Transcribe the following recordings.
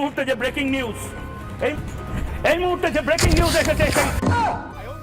মুহূর্তে যে breaking news এই মুহূর্তে যে ব্রেকিং নিউজ এসেছে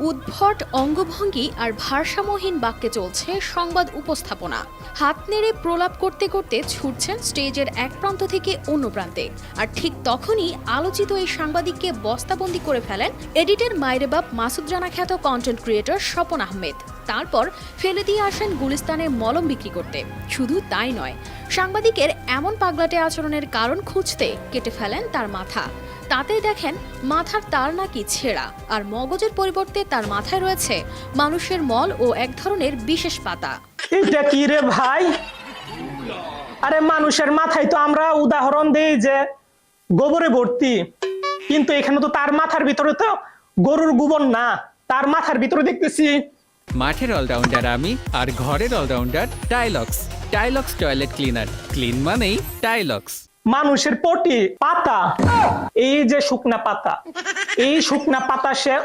উদ্ভট অঙ্গভঙ্গি আর ভারসাম্যহীন বাক্যে চলছে সংবাদ উপস্থাপনা। হাত নেড়ে প্রলাপ করতে করতে ছুটছেন স্টেজের এক প্রান্ত থেকে অন্য প্রান্তে। আর ঠিক তখনই আলোচিত এই সাংবাদিককে বস্তাবন্দি করে ফেলেন এডিটের মায়ের বাপ মাসুদ রানা খ্যাত কন্টেন্ট ক্রিয়েটর স্বপন আহমেদ। তারপর ফেলে দিয়ে আসেন গুলিস্তানে মলম বিক্রি করতে। শুধু তাই নয়, সাংবাদিকের এমন পাগলাটে আচরণের কারণ খুঁজতে কেটে ফেলেন তার মাথা। তাতে দেখেন মাথার তার নাকি ছেঁড়া, আর মগজের পরিবর্তে তার মাথায় রয়েছে মানুষের মল ও এক ধরনের বিশেষ পাতা। এটা কি রে ভাই? আরে মানুষের মাথায় তো আমরা উদাহরণ দেই যে গোবরে ভর্তি, কিন্তু এখানে তো তার মাথার ভিতরে তো গরুর গোবর না, তার মাথার ভিতরে দেখতেছি মাঠের অলরাউন্ডার আমি, আর ঘরের allrounder Tilex. Tilex toilet cleaner, clean মানেই টাইলক্স। মানুষের পটি পাতা, এই যে শুকনা পাতা, এই শুকনা পাতা সে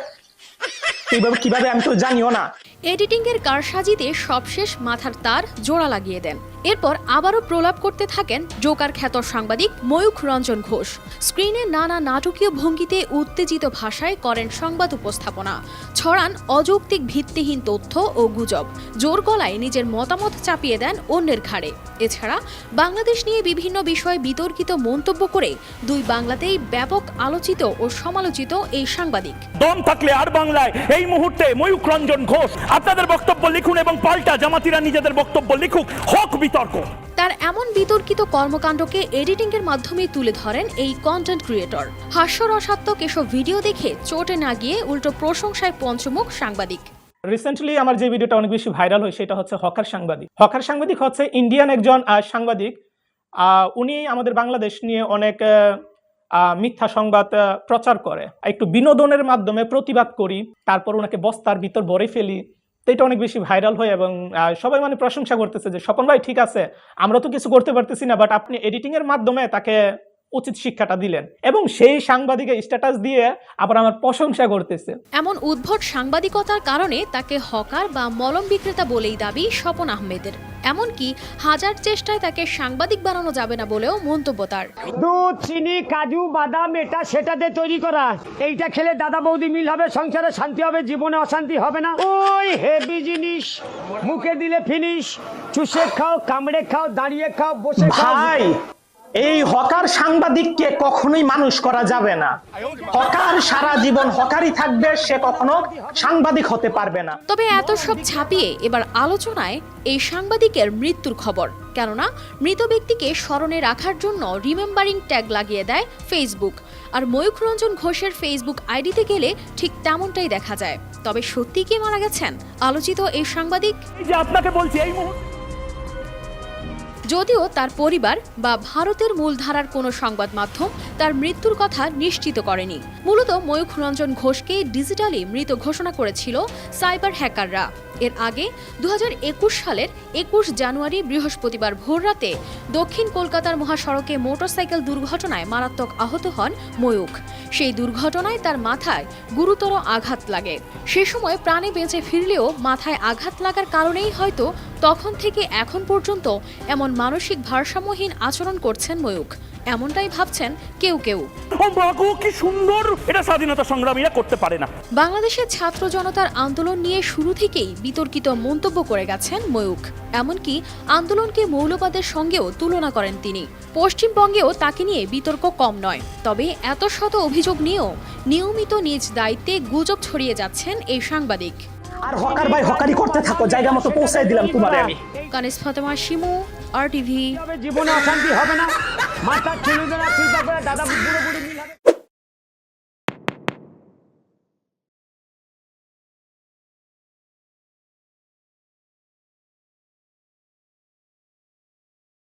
কিভাবে আমি তো জানিও না। এডিটিং এর কারসাজিতে সবশেষ মাথার তার জোড়া লাগিয়ে দেন। এরপর আবারও প্রলাপ করতে থাকেন জোকার খ্যাত সাংবাদিক ময়ূখ রঞ্জন ঘোষ। স্ক্রিনে নানা নাটকীয় ভঙ্গিতে উত্তেজিত ভাষায় করেন সংবাদ উপস্থাপনা, ছড়ান অযৌক্তিক ভিত্তিহীন তথ্য ও গুজব, জোর গলায় নিজের মতামত চাপিয়ে দেন অন্যের ঘাড়ে। এছাড়া বাংলাদেশ নিয়ে বিভিন্ন বিষয়ে বিতর্কিত মন্তব্য করে দুই বাংলাতেই ব্যাপক আলোচিত ও সমালোচিত এই সাংবাদিক। দম থাকলে আর বাংলায় এই মুহূর্তে ময়ূখ রঞ্জন ঘোষ আপনাদের বক্তব্য লিখুন এবং পাল্টা জামাতিরা নিজেদের বক্তব্য লিখুক, হক বিতর্ক। তার এমন বিতর্কিত কর্মকাণ্ডকে এডিটিং এর মাধ্যমে তুলে ধরেন এই কন্টেন্ট ক্রিয়েটর। হাস্যরসাত্মক এসব ভিডিও দেখে চোটে না গিয়ে উল্টো প্রশংসায় পঞ্চমুখ সাংবাদিক। রিসেন্টলি আমার যে ভিডিওটা অনেক বেশি ভাইরাল হয় সেটা হচ্ছে হকার সাংবাদিক। হকার সাংবাদিক হচ্ছে ইন্ডিয়ান একজন সাংবাদিক। উনি আমাদের বাংলাদেশ নিয়ে অনেক মিথ্যা সংবাদ প্রচার করে। একটু বিনোদনের মাধ্যমে প্রতিবাদ করি, তারপর ওনাকে বস্তার ভিতর ভরে ফেলি। তো এটা অনেক বেশি ভাইরাল হয় এবং সবাই মানে প্রশংসা করতেছে যে স্বপন ভাই ঠিক আছে, আমরা তো কিছু করতে পারতেছি না, বাট আপনি এডিটিং এর মাধ্যমে তাকে উচিত শিক্ষাটা দিলেন। এবং সেই সাংবাদিকের স্ট্যাটাস দিয়ে আবার আমার প্রশংসা করতেছে। এমন উদ্ভট সাংবাদিকতার কারণে তাকে হকার বা মলম বিক্রেতা বলেই দাবি স্বপন আহমেদের। এমনকি হাজার চেষ্টায় তাকে সাংবাদিক বানানো যাবে না বলেও মন্তব্য তার। দুধ, চিনি, কাজু, বাদাম এটা সেটা দিয়ে তৈরি করা, এইটা খেলে দাদা বৌদি মিল হবে, সংসারে শান্তি হবে, জীবনে অশান্তি হবে না। ওই হেভি জিনিস মুখে দিলে ফিনিশ, চুষে খাও, কামড়ে খাও, দাঁড়িয়ে খাও, বসে খাও। ভাই, এই হকার সাংবাদিককে কখনোই মানুষ করা যাবে না। হকার সারা জীবন হকারই থাকবে, সে কখনো সাংবাদিক হতে পারবে না। তবে এত সব ছাপিয়ে এবার আলোচনায় এই সাংবাদিকের মৃত্যুর খবর। কেননা মৃত ব্যক্তিকে স্মরণে রাখার জন্য রিমেম্বারিং ট্যাগ লাগিয়ে দেয় ফেসবুক। আর ময়ূখ রঞ্জন ঘোষের ফেসবুক আইডিতে গেলে ঠিক তেমনটাই দেখা যায়। তবে সত্যি কি মারা গেছেন আলোচিত এই সাংবাদিক? এই যে আপনাকে বলছি এই মুহূর্তে যদিও তার পরিবার বা ভারতের মূলধারার কোনো সংবাদ মাধ্যম তার মৃত্যুর কথা নিশ্চিত করেনি। মূলত ময়ূখ রঞ্জন ঘোষকে ডিজিটালি মৃত ঘোষণা করেছিল সাইবার হ্যাকাররা। এর আগে 2021 সালের 21 জানুয়ারি বৃহস্পতিবার ভোররাতে দক্ষিণ কলকাতার মহাসড়কে মোটরসাইকেল দুর্ঘটনায় মারাত্মক আহত হন ময়ূখ। সেই দুর্ঘটনায় তার মাথায় গুরুতর আঘাত লাগে। সে সময় প্রাণে বেঁচে ফিরলেও মাথায় আঘাত লাগার কারণেই হয়তো তখন থেকে এখন পর্যন্ত এমন মানসিক ভারসাম্যহীন আচরণ করছেন ময়ূখ, এমনটাই ভাবছেন কেউ কেউ। ও বাবু কি সুন্দর, এটা স্বাধীনতা সংগ্রামীরা করতে পারে না। বাংলাদেশের ছাত্র জনতার আন্দোলন নিয়ে শুরু থেকেই বিতর্কিত মন্তব্য করে গেছেন ময়ূখ। এমনকি আন্দোলনকে মৌলবাদের সঙ্গেও তুলনা করেন তিনি। পশ্চিমবঙ্গেও তাকে নিয়ে বিতর্ক কম নয়। তবে এত শত অভিযোগ নিয়েও নিয়মিত নিজ দায়িত্বে গুজব ছড়িয়ে যাচ্ছেন এই সাংবাদিক। আর হকার ভাই হকারি করতে থাকো, জায়গা মতো পৌঁছাই দিলাম তোমারে আমি। কানিস ফাতেমা শিমু, RTV। জীবনে অশান্তি হবে না, মাথা ছেড়ে দেওয়া চিন্তা করে দাদা বুড়ো বুড়ি মিল হবে।